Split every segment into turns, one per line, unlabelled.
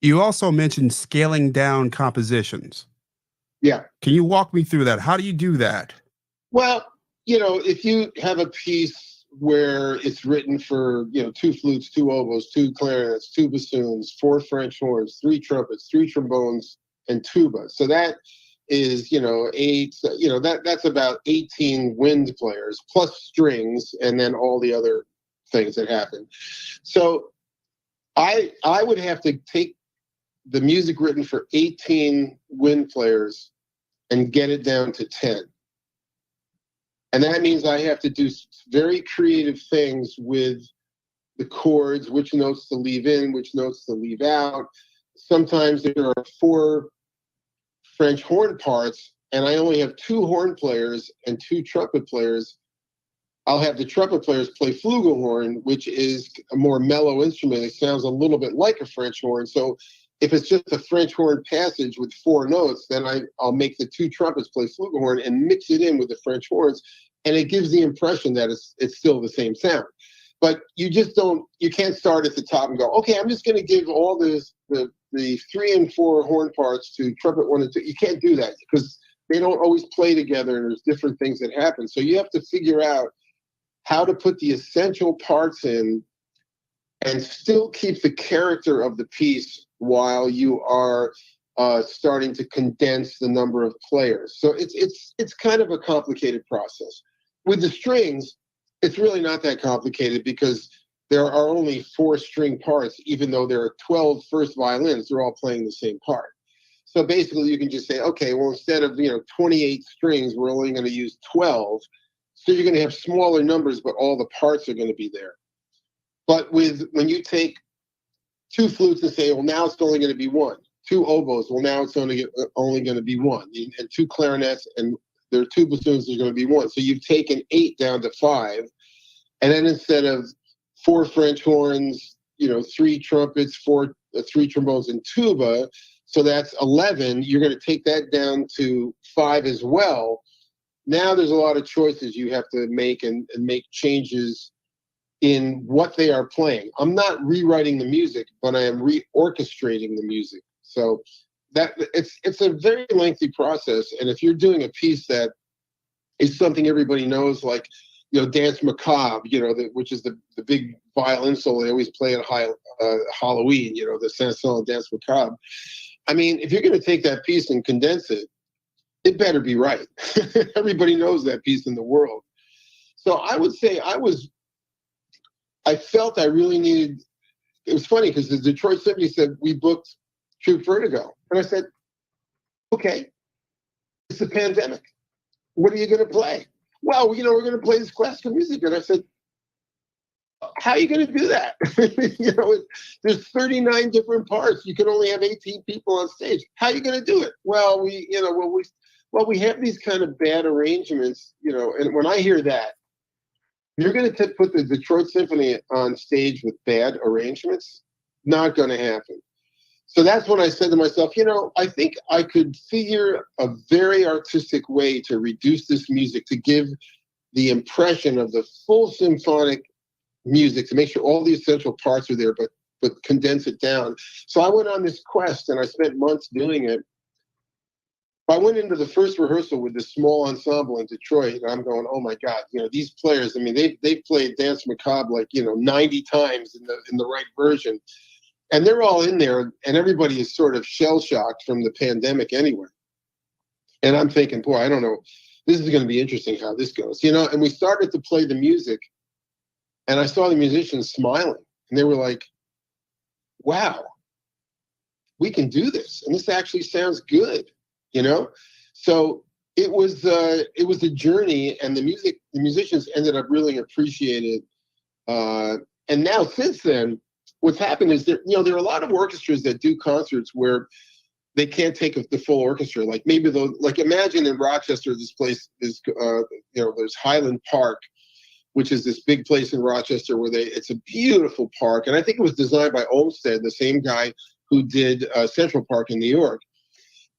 You also mentioned scaling down compositions.
Yeah.
Can you walk me through that? How do you do that?
Well, if you have a piece where it's written for, two flutes, two oboes, two clarinets, two bassoons, four French horns, three trumpets, three trombones, and tuba. So that is, eight, that's about 18 wind players plus strings and then all the other things that happen. So I would have to take the music written for 18 wind players and get it down to 10. And that means I have to do very creative things with the chords, which notes to leave in, which notes to leave out. Sometimes there are four French horn parts, and I only have two horn players and two trumpet players. I'll have the trumpet players play flugelhorn, which is a more mellow instrument. It sounds a little bit like a French horn. So if it's just a French horn passage with four notes, then I'll make the two trumpets play flugelhorn and mix it in with the French horns. And it gives the impression that it's still the same sound. But you can't start at the top and go, okay, I'm just going to give all the 3 and 4 horn parts to trumpet 1 and 2. You can't do that because they don't always play together and there's different things that happen. So you have to figure out how to put the essential parts in and still keep the character of the piece while you are starting to condense the number of players. So it's kind of a complicated process. With the strings, it's really not that complicated because there are only 4 string parts, even though there are 12 first violins, they're all playing the same part. So basically you can just say, okay, well, instead of 28 strings, we're only going to use 12. So you're going to have smaller numbers, but all the parts are going to be there. But when you take 2 flutes and say, well, now it's only going to be 1. 2 oboes, well, now it's only going to be 1. And 2 clarinets, and there are 2 bassoons, there's going to be 1. So you've taken 8 down to 5. And then instead of 4 French horns, 3 trumpets, 3 trombones, and tuba, so that's 11, you're going to take that down to 5 as well. Now there's a lot of choices you have to make and make changes in what they are playing. I'm not rewriting the music, but I am reorchestrating the music. So that it's a very lengthy process. And if you're doing a piece that is something everybody knows, like Dance Macabre, which is the big violin solo they always play at Halloween, the Saint-Saëns Dance Macabre. I mean, if you're going to take that piece and condense it, it better be right. Everybody knows that piece in the world. So I would say I felt I really needed. It was funny because the Detroit Symphony said we booked Troop Vertigo, and I said, okay, it's a pandemic. What are you going to play? Well, we're going to play this classical music, and I said, how are you going to do that? There's 39 different parts. You can only have 18 people on stage. How are you going to do it? Well, we have these kind of bad arrangements, and when I hear that, you're going to put the Detroit Symphony on stage with bad arrangements? Not going to happen. So that's when I said to myself, I think I could figure a very artistic way to reduce this music to give the impression of the full symphonic music, to make sure all the essential parts are there, but condense it down. So I went on this quest and I spent months doing it. I went into the first rehearsal with this small ensemble in Detroit, and I'm going, oh my God, these players, I mean, they've played Dance Macabre 90 times in the right version. And they're all in there, and everybody is sort of shell-shocked from the pandemic anyway. And I'm thinking, boy, I don't know, this is going to be interesting how this goes. And we started to play the music, and I saw the musicians smiling, and they were like, wow, we can do this, and this actually sounds good. So it was a journey, and the musicians ended up really appreciating it. And now since then, what's happened is that, there are a lot of orchestras that do concerts where they can't take the full orchestra. Like maybe imagine in Rochester, this place is, there's Highland Park, which is this big place in Rochester where it's a beautiful park. And I think it was designed by Olmsted, the same guy who did Central Park in New York.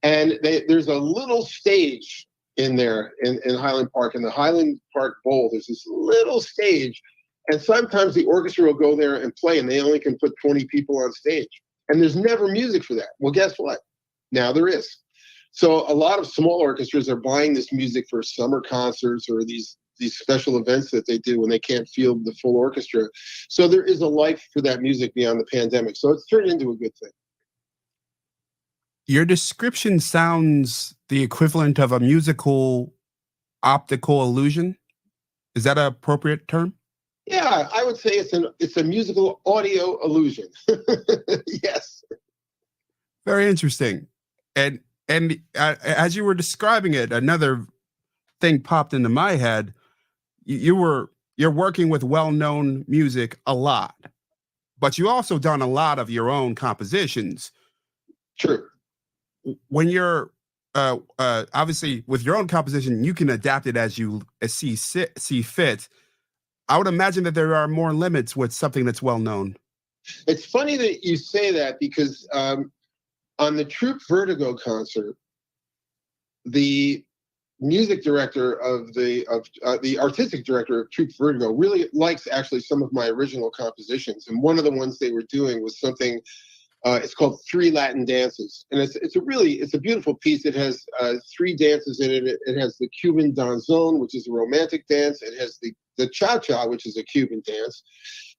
And there's a little stage in there in Highland Park. In the Highland Park Bowl, there's this little stage. And sometimes the orchestra will go there and play, and they only can put 20 people on stage. And there's never music for that. Well, guess what? Now there is. So a lot of small orchestras are buying this music for summer concerts or these special events that they do when they can't field the full orchestra. So there is a life for that music beyond the pandemic. So it's turned into a good thing.
Your description sounds the equivalent of a musical optical illusion. Is that an appropriate term?
Yeah, I would say it's a musical audio illusion. Yes.
Very interesting. And as you were describing it, another thing popped into my head. You're working with well-known music a lot, but you also done a lot of your own compositions.
True.
When you're obviously with your own composition, you can adapt it as you see fit. I would imagine that there are more limits with something that's well known.
It's funny that you say that because on the Troop Vertigo concert, the music director of the artistic director of Troop Vertigo really likes actually some of my original compositions, and one of the ones they were doing was something. It's called Three Latin Dances, and it's a beautiful piece. It has three dances in it. It has the Cuban danzón, which is a romantic dance. It has the cha-cha, which is a Cuban dance,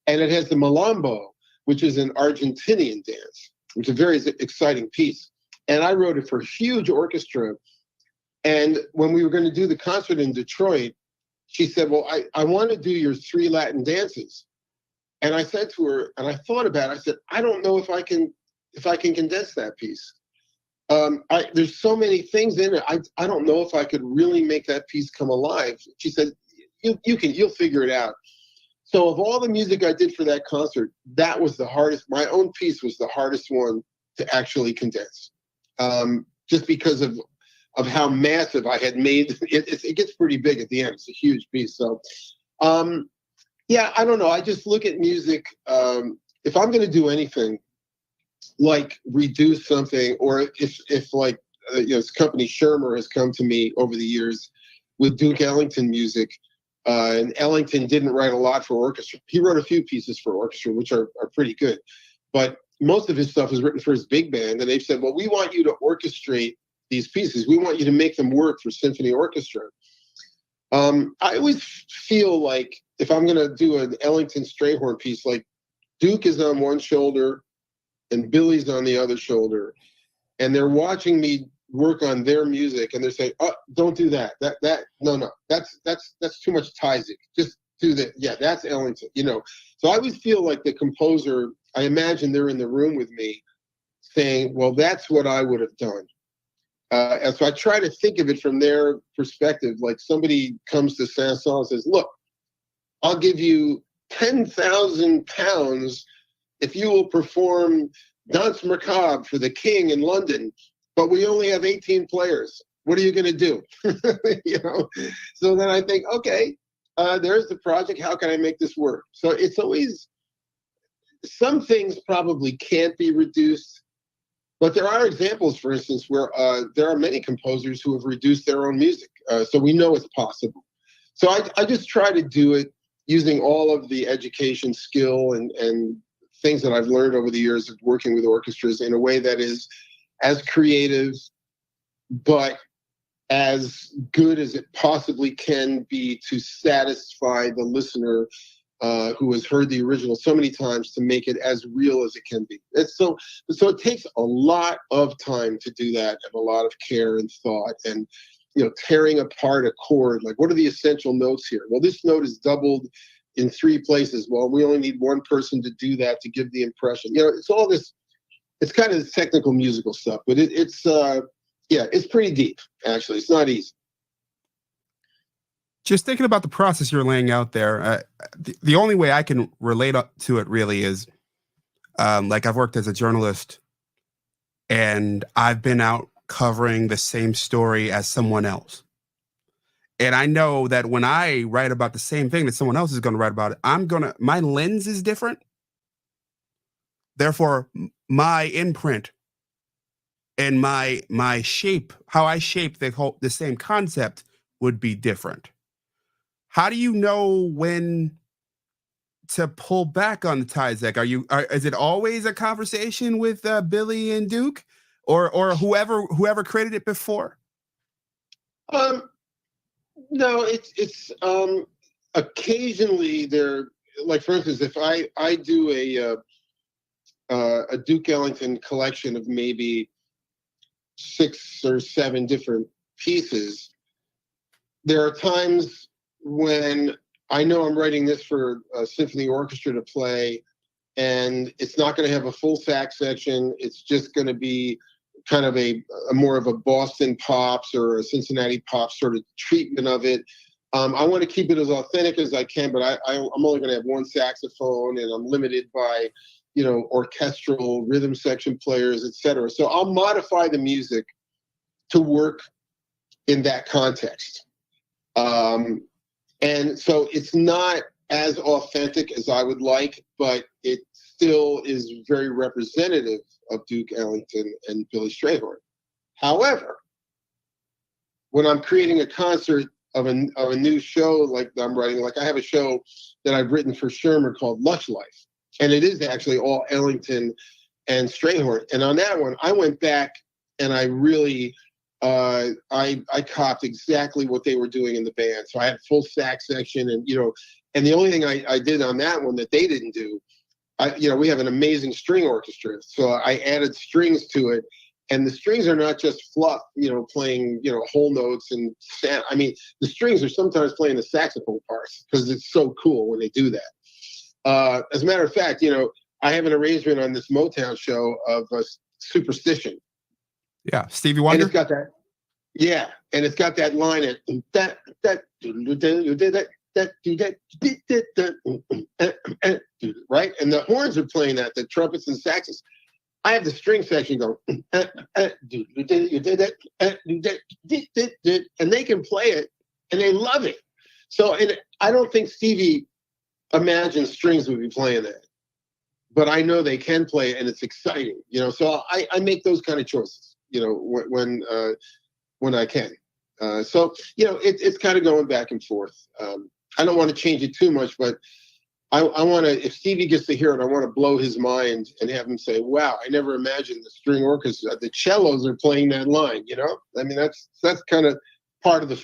and it has the malambo, which is an Argentinian dance, which is a very exciting piece. And I wrote it for a huge orchestra. And when we were going to do the concert in Detroit, she said, well, I want to do your three Latin dances. And I said to her, and I thought about it, I said, I don't know if I can condense that piece. There's so many things in it. I don't know if I could really make that piece come alive. She said, you'll figure it out. So of all the music I did for that concert, that was the hardest. My own piece was the hardest one to actually condense, just because of how massive I had made it. It gets pretty big at the end. It's a huge piece. So, yeah, I don't know. I just look at music. If I'm going to do anything, like reduce something, or if like this company Shermer has come to me over the years with Duke Ellington music, and Ellington didn't write a lot for orchestra. He wrote a few pieces for orchestra, which are pretty good, but most of his stuff is written for his big band. And they've said, well, we want you to orchestrate these pieces. We want you to make them work for symphony orchestra. I always feel like if I'm going to do an Ellington Strayhorn piece, like Duke is on one shoulder and Billy's on the other shoulder, and they're watching me work on their music, and they're saying, "Oh, don't do that. No, that's too much Tyzik. Just do that. Yeah, that's Ellington." So I always feel like the composer. I imagine they're in the room with me, saying, "Well, that's what I would have done." And so I try to think of it from their perspective. Like somebody comes to Saint-Saëns and says, "Look, I'll give you 10,000 pounds if you will perform Danse Macabre for the King in London, but we only have 18 players. What are you going to do?" So then I think, okay, there's the project. How can I make this work? So it's always, some things probably can't be reduced, but there are examples, for instance, where there are many composers who have reduced their own music. So we know it's possible. So I just try to do it using all of the education, skill, and things that I've learned over the years of working with orchestras in a way that is as creative, but as good as it possibly can be to satisfy the listener who has heard the original so many times, to make it as real as it can be. So it takes a lot of time to do that, and a lot of care and thought, and tearing apart a chord. Like, what are the essential notes here? Well, this note is doubled in 3 places. Well, we only need one person to do that to give the impression. It's all this. It's kind of technical musical stuff, but it's pretty deep. Actually, it's not easy.
Just thinking about the process you're laying out there, the only way I can relate to it really is, like, I've worked as a journalist, and I've been out covering the same story as someone else. And I know that when I write about the same thing that someone else is going to write about it, my lens is different. Therefore, my imprint and my shape, how I shape the same concept would be different. How do you know when to pull back on the Tyzik? Is it always a conversation with Billy and Duke, or whoever created it before?
No, it's occasionally there. Like for instance, if I do a Duke Ellington collection of maybe 6 or 7 different pieces, there are times when I know I'm writing this for a symphony orchestra to play, and it's not going to have a full sax section. It's just going to be kind of a more of a Boston pops or a Cincinnati pops sort of treatment of it. I want to keep it as authentic as I can, but I'm only going to have one saxophone, and I'm limited by, orchestral rhythm section players, etc. So I'll modify the music to work in that context. And so it's not as authentic as I would like, but it still is very representative of Duke Ellington and Billy Strayhorn. However, when I'm creating a concert of a new show like I'm writing, like I have a show that I've written for Shermer called Lush Life, and it is actually all Ellington and Strayhorn. And on that one, I went back and I really I copped exactly what they were doing in the band. So I had a full sax section, and and the only thing I did on that one that they didn't do, we have an amazing string orchestra, so I added strings to it, and the strings are not just fluff, playing whole notes and sound. I mean, the strings are sometimes playing the saxophone parts because it's so cool when they do that. As a matter of fact, I have an arrangement on this Motown show of Superstition.
Yeah, Stevie Wonder.
And it's got that. Yeah, and it's got that line at right, and the horns are playing that, the trumpets and saxes. I have the string section going, and they can play it, and they love it. So, and I don't think Stevie imagined strings would be playing that, but I know they can play it, and it's exciting. So I make those kind of choices. When I can. So it's kind of going back and forth. I don't want to change it too much, but I want to, if Stevie gets to hear it, I want to blow his mind and have him say, wow, I never imagined the string orchestra, the cellos are playing that line, I mean, that's kind of part of the